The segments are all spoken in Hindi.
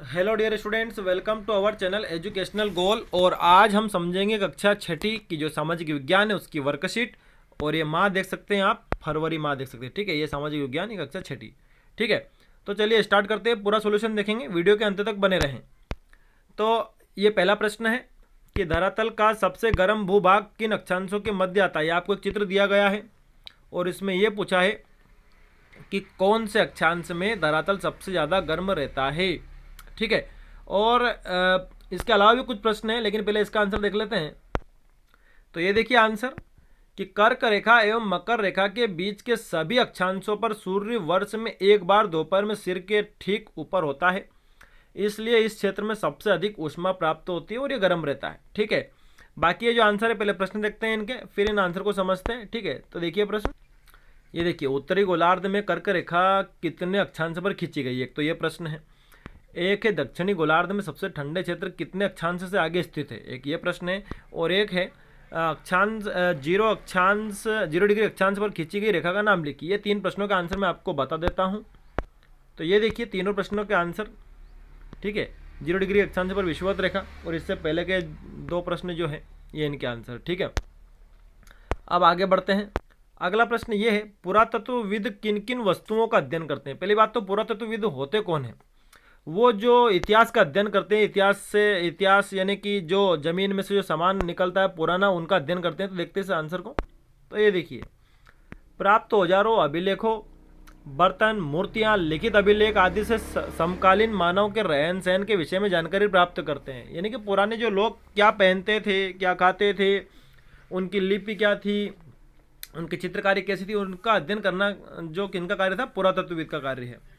Hello dear students, welcome to our channel educational goal. और आज हम समझेंगे कक्षा छठी की जो सामाजिक विज्ञान है उसकी वर्कशीट। और ये माह देख सकते हैं आप, फरवरी माह देख सकते हैं। ठीक है, ये सामाजिक विज्ञान की कक्षा छठी। ठीक है, तो चलिए स्टार्ट करते हैं। पूरा सोल्यूशन देखेंगे, वीडियो के अंत तक बने रहें। तो ये पहला प्रश्न है कि धरातल का सबसे गर्म भूभाग किन अक्षांशों के मध्य आता है। आपको एक चित्र दिया गया है और इसमें यह पूछा है कि कौन से अक्षांश में धरातल सबसे ज़्यादा गर्म रहता है। ठीक है, और इसके अलावा भी कुछ प्रश्न हैं, लेकिन पहले इसका आंसर देख लेते हैं। तो ये देखिए आंसर कि कर्क रेखा एवं मकर रेखा के बीच के सभी अक्षांशों पर सूर्य वर्ष में एक बार दोपहर में सिर के ठीक ऊपर होता है, इसलिए इस क्षेत्र में सबसे अधिक ऊष्मा प्राप्त होती है और ये गर्म रहता है। ठीक है, बाकी ये जो आंसर है पहले प्रश्न देखते हैं इनके, फिर इन आंसर को समझते हैं। ठीक है, तो देखिए प्रश्न, ये देखिए उत्तरी गोलार्ध में कर्क रेखा कितने अक्षांश पर खींची गई है। एक तो ये प्रश्न है। एक है दक्षिणी गोलार्ध में सबसे ठंडे क्षेत्र कितने अक्षांश से आगे स्थित है, एक ये प्रश्न है। और एक है अक्षांश जीरो डिग्री अक्षांश पर खींची गई रेखा का नाम लिखिए। ये तीन प्रश्नों का आंसर मैं आपको बता देता हूँ। तो ये देखिए तीनों प्रश्नों के आंसर। ठीक है, जीरो डिग्री अक्षांश पर विषुवत रेखा, और इससे पहले के दो प्रश्न जो है ये इनके आंसर। ठीक है, अब आगे बढ़ते हैं। अगला प्रश्न ये है, पुरातत्वविद किन किन वस्तुओं का अध्ययन करते हैं। पहली बात तो पुरातत्वविद होते कौन है, वो जो इतिहास का अध्ययन करते हैं। इतिहास यानी कि जो जमीन में से जो सामान निकलता है पुराना, उनका अध्ययन करते हैं। तो देखते हैं इस आंसर को। तो ये देखिए, प्राप्त औजारों, अभिलेखों, बर्तन, मूर्तियां, लिखित अभिलेख आदि से समकालीन मानव के रहन सहन के विषय में जानकारी प्राप्त करते हैं। यानी कि पुराने जो लोग क्या पहनते थे, क्या खाते थे, उनकी लिपि क्या थी, उनकी चित्रकारी कैसी थी, उनका अध्ययन करना जो किनका कार्य था, पुरातत्वविद का कार्य है।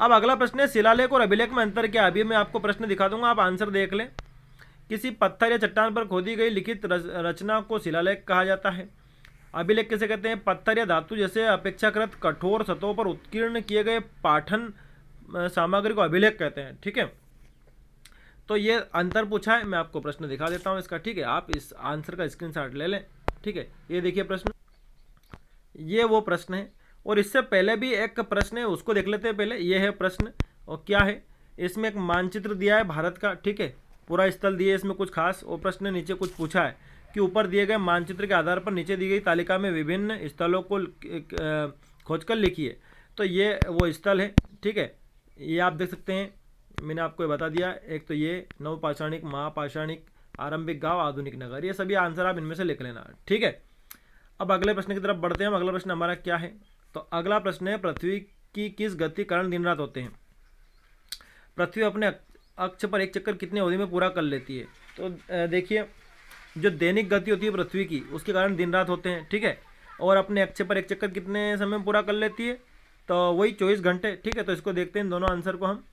अब अगला प्रश्न है, शिलालेख और अभिलेख में अंतर क्या है। अभी मैं आपको प्रश्न दिखा दूंगा, आप आंसर देख लें। किसी पत्थर या चट्टान पर खोदी गई लिखित रचना को शिलालेख कहा जाता है। अभिलेख किसे कहते हैं, पत्थर या धातु जैसे अपेक्षाकृत कठोर सतहों पर उत्कीर्ण किए गए पाठन सामग्री को अभिलेख कहते हैं। ठीक है, तो ये अंतर पूछा है, मैं आपको प्रश्न दिखा देता हूँ इसका। ठीक है, आप इस आंसर का स्क्रीनशॉट ले लें। ठीक है, ये देखिए प्रश्न, ये वो प्रश्न है। और इससे पहले भी एक प्रश्न है, उसको देख लेते हैं पहले। ये है प्रश्न, और क्या है इसमें, एक मानचित्र दिया है भारत का। ठीक है, पूरा स्थल दिए इसमें कुछ खास। और प्रश्न ने नीचे कुछ पूछा है कि ऊपर दिए गए मानचित्र के आधार पर नीचे दी गई तालिका में विभिन्न स्थलों को खोजकर लिखिए। तो ये वो स्थल है। ठीक है, ये आप देख सकते हैं, मैंने आपको ये बता दिया। एक तो ये नवपाषाणिक, महापाषाणिक, आरंभिक गांव, आधुनिक नगर, ये सभी आंसर आप इनमें से लिख लेना। ठीक है, अब अगले प्रश्न की तरफ बढ़ते हैं। अगला प्रश्न हमारा क्या है, तो अगला प्रश्न है, पृथ्वी की किस गति कारण दिन रात होते हैं। पृथ्वी अपने अक्ष पर एक चक्कर कितनी अवधि में पूरा कर लेती है। तो देखिए, जो दैनिक गति होती है पृथ्वी की, उसके कारण दिन रात होते हैं। ठीक है, और अपने अक्ष पर एक चक्कर कितने समय में पूरा कर लेती है, तो वही 24 घंटे। ठीक है, तो इसको देखते हैं इन दोनों आंसर को हम।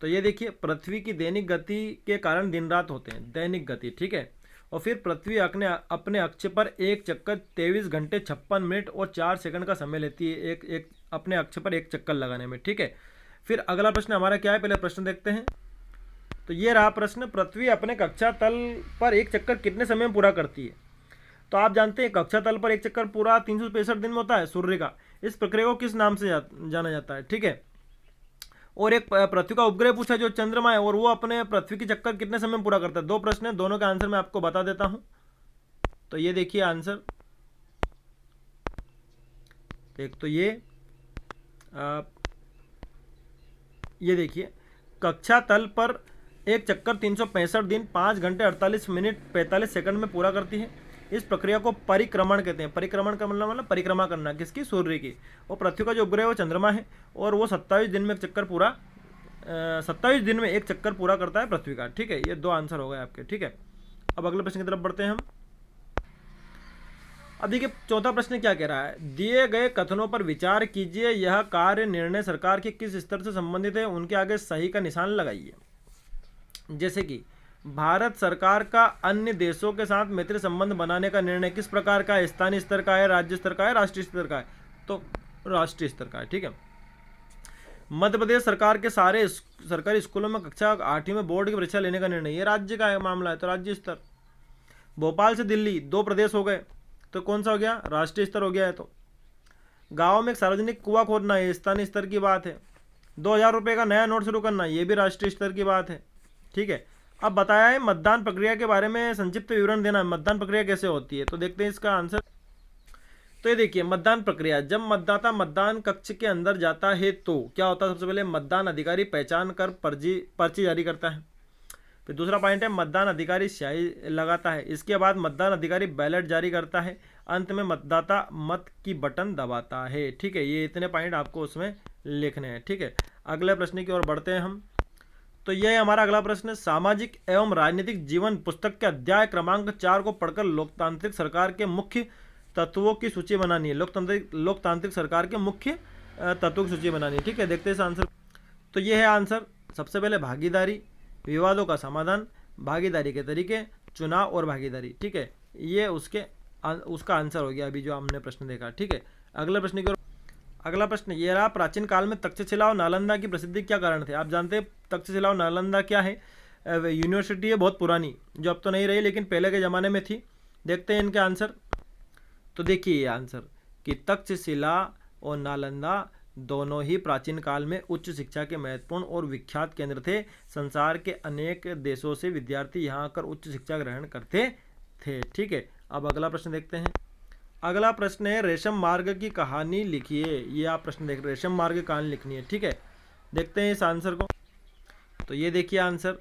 तो ये देखिए, पृथ्वी की दैनिक गति के कारण दिन रात होते हैं, दैनिक गति। ठीक है, और फिर पृथ्वी अपने अक्ष पर एक चक्कर 23 घंटे 56 मिनट और 4 सेकंड का समय लेती है, एक अपने अक्ष पर एक चक्कर लगाने में। ठीक है, फिर अगला प्रश्न हमारा क्या है, पहले प्रश्न देखते हैं। तो ये रहा प्रश्न, पृथ्वी अपने कक्षा तल पर एक चक्कर कितने समय में पूरा करती है। तो आप जानते हैं कक्षा तल पर एक चक्कर पूरा 365 दिन में होता है सूर्य का। इस प्रक्रिया को किस नाम से जाना जाता है। ठीक है, और एक पृथ्वी का उपग्रह पूछा जो चंद्रमा है, और वो अपने पृथ्वी की चक्कर कितने समय में पूरा करता है। दो प्रश्न है, दोनों का आंसर मैं आपको बता देता हूं। तो ये देखिए आंसर, एक तो ये देखिए, कक्षा तल पर एक चक्कर 365 दिन 5 घंटे 48 मिनट 45 सेकंड में पूरा करती है। इस प्रक्रिया को परिक्रमण कहते हैं। परिक्रमण का मतलब परिक्रमा करना, किसकी, सूर्य की। और पृथ्वी का जो उपग्रह है वो चंद्रमा है, और वो 27 दिन में एक चक्कर पूरा 27 दिन में एक चक्कर पूरा करता है पृथ्वी का। ठीक है, ये दो आंसर हो गए आपके। ठीक है, अब अगले प्रश्न की तरफ बढ़ते हैं हम। अब देखिए चौथा प्रश्न क्या कह रहा है, दिए गए कथनों पर विचार कीजिए, यह कार्य निर्णय सरकार के किस स्तर से संबंधित है, उनके आगे सही का निशान लगाइए। जैसे कि भारत सरकार का अन्य देशों के साथ मैत्री संबंध बनाने का निर्णय किस प्रकार का है, स्थानीय स्तर का है, राज्य स्तर का है, राष्ट्रीय स्तर का है। तो राष्ट्रीय स्तर का है। ठीक है, मध्य प्रदेश सरकार के सारे सरकारी स्कूलों में कक्षा 8वीं में बोर्ड की परीक्षा लेने का निर्णय, ये राज्य का है मामला है, तो राज्य स्तर। भोपाल से दिल्ली 2 प्रदेश हो गए, तो कौन सा हो गया, राष्ट्रीय स्तर हो गया है। तो गाँव में एक सार्वजनिक कुआं खोदना है, स्थानीय स्तर की बात है। ₹2000 का नया नोट शुरू करना, ये भी राष्ट्रीय स्तर की बात है। ठीक है, अब बताया है मतदान प्रक्रिया के बारे में संक्षिप्त विवरण देना। मतदान प्रक्रिया कैसे होती है, तो देखते हैं इसका आंसर। तो ये देखिए, मतदान प्रक्रिया, जब मतदाता मतदान कक्ष के अंदर जाता है तो क्या होता है? सबसे पहले मतदान अधिकारी पहचान कर पर्ची जारी करता है। फिर दूसरा पॉइंट है, मतदान अधिकारी स्याही लगाता है। इसके बाद मतदान अधिकारी बैलेट जारी करता है। अंत में मतदाता मत की बटन दबाता है। ठीक है, ये इतने पॉइंट आपको उसमें लिखने हैं। ठीक है, अगले प्रश्न की ओर बढ़ते हैं हम। तो यह हमारा अगला प्रश्न, सामाजिक एवं राजनीतिक जीवन पुस्तक के अध्याय क्रमांक 4 को पढ़कर लोकतांत्रिक सरकार के मुख्य तत्वों की सूची बनानी है। लोकतांत्रिक सरकार के मुख्य तत्वों की सूची बनानी है। ठीक है, देखते हैं इस आंसर। तो ये है आंसर। सबसे पहले भागीदारी, विवादों का समाधान, भागीदारी के तरीके, चुनाव और भागीदारी। ठीक है, ये उसका आंसर हो गया अभी जो हमने प्रश्न देखा। ठीक है, अगले प्रश्न की ओर। अगला प्रश्न ये रहा, प्राचीन काल में तक्षशिला और नालंदा की प्रसिद्धि क्या कारण थे? आप जानते हैं तक्षशिला और नालंदा क्या है? यूनिवर्सिटी है बहुत पुरानी, जो अब तो नहीं रही लेकिन पहले के ज़माने में थी। देखते हैं इनके आंसर। तो देखिए ये आंसर कि तक्षशिला और नालंदा दोनों ही प्राचीन काल में उच्च शिक्षा के महत्वपूर्ण और विख्यात केंद्र थे। संसार के अनेक देशों से विद्यार्थी यहाँ आकर उच्च शिक्षा ग्रहण करते थे। ठीक है, अब अगला प्रश्न देखते हैं। अगला प्रश्न है, रेशम मार्ग की कहानी लिखिए। ये आप प्रश्न देख रहे हैं, रेशम मार्ग की कहानी लिखनी है। ठीक है, देखते हैं इस आंसर को। तो ये देखिए आंसर,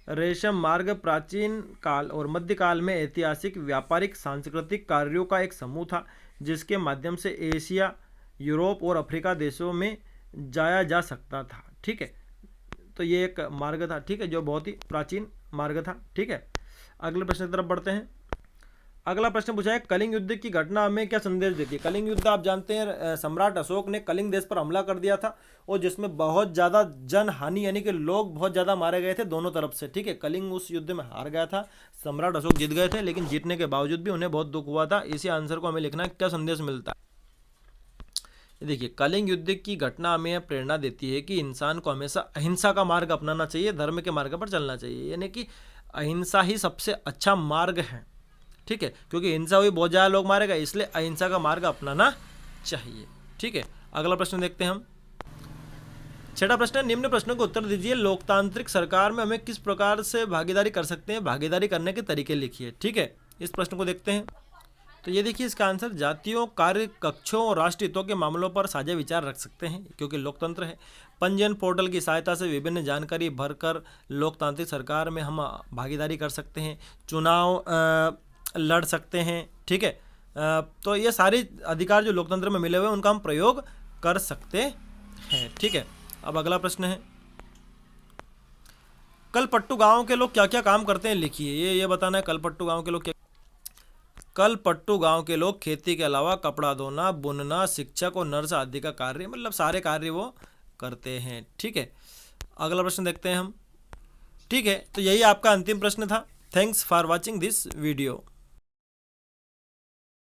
रेशम मार्ग प्राचीन काल और मध्यकाल में ऐतिहासिक, व्यापारिक, सांस्कृतिक कार्यों का एक समूह था जिसके माध्यम से एशिया, यूरोप और अफ्रीका देशों में जाया जा सकता था। ठीक है, तो ये एक मार्ग था। ठीक है, जो बहुत ही प्राचीन मार्ग था। ठीक है, अगले प्रश्न की तरफ बढ़ते हैं। अगला प्रश्न पूछा है, कलिंग युद्ध की घटना हमें क्या संदेश देती है? कलिंग युद्ध आप जानते हैं, सम्राट अशोक ने कलिंग देश पर हमला कर दिया था और जिसमें बहुत ज़्यादा जन हानि, यानी कि लोग बहुत ज़्यादा मारे गए थे दोनों तरफ से। ठीक है, कलिंग उस युद्ध में हार गया था, सम्राट अशोक जीत गए थे, लेकिन जीतने के बावजूद भी उन्हें बहुत दुख हुआ था। इसी आंसर को हमें लिखना है, क्या संदेश मिलता है? देखिए, कलिंग युद्ध की घटना हमें प्रेरणा देती है कि इंसान को हमेशा अहिंसा का मार्ग अपनाना चाहिए, धर्म के मार्ग पर चलना चाहिए, यानी कि अहिंसा ही सबसे अच्छा मार्ग है। ठीक है, क्योंकि हिंसा हुई बहुत ज़्यादा लोग मारे गए, इसलिए अहिंसा का मार्ग अपनाना चाहिए। ठीक है, अगला प्रश्न देखते हैं हम। छठा प्रश्न है, निम्न प्रश्नों को उत्तर दीजिए। लोकतांत्रिक सरकार में हमें किस प्रकार से भागीदारी कर सकते हैं? भागीदारी करने के तरीके लिखिए। ठीक है, इस प्रश्न को देखते हैं। तो ये देखिए इसका आंसर, जातियों, कार्य कक्षों और राष्ट्र हितों के मामलों पर साझा विचार रख सकते हैं क्योंकि लोकतंत्र है। पंजीयन पोर्टल की सहायता से विभिन्न जानकारी भरकर लोकतांत्रिक सरकार में हम भागीदारी कर सकते हैं। चुनाव लड़ सकते हैं। ठीक है, तो ये सारे अधिकार जो लोकतंत्र में मिले हुए हैं उनका हम प्रयोग कर सकते हैं। ठीक है, अब अगला प्रश्न है, कलपट्टू गांव के लोग क्या क्या काम करते हैं? लिखिए। ये बताना है, कलपट्टू गांव के लोग क्या। कलपट्टू गांव के लोग खेती के अलावा कपड़ा धोना, बुनना, शिक्षक और नर्स आदि का कार्य, मतलब सारे कार्य वो करते हैं। ठीक है, अगला प्रश्न देखते हैं हम। ठीक है, तो यही आपका अंतिम प्रश्न था। Thanks for watching this video.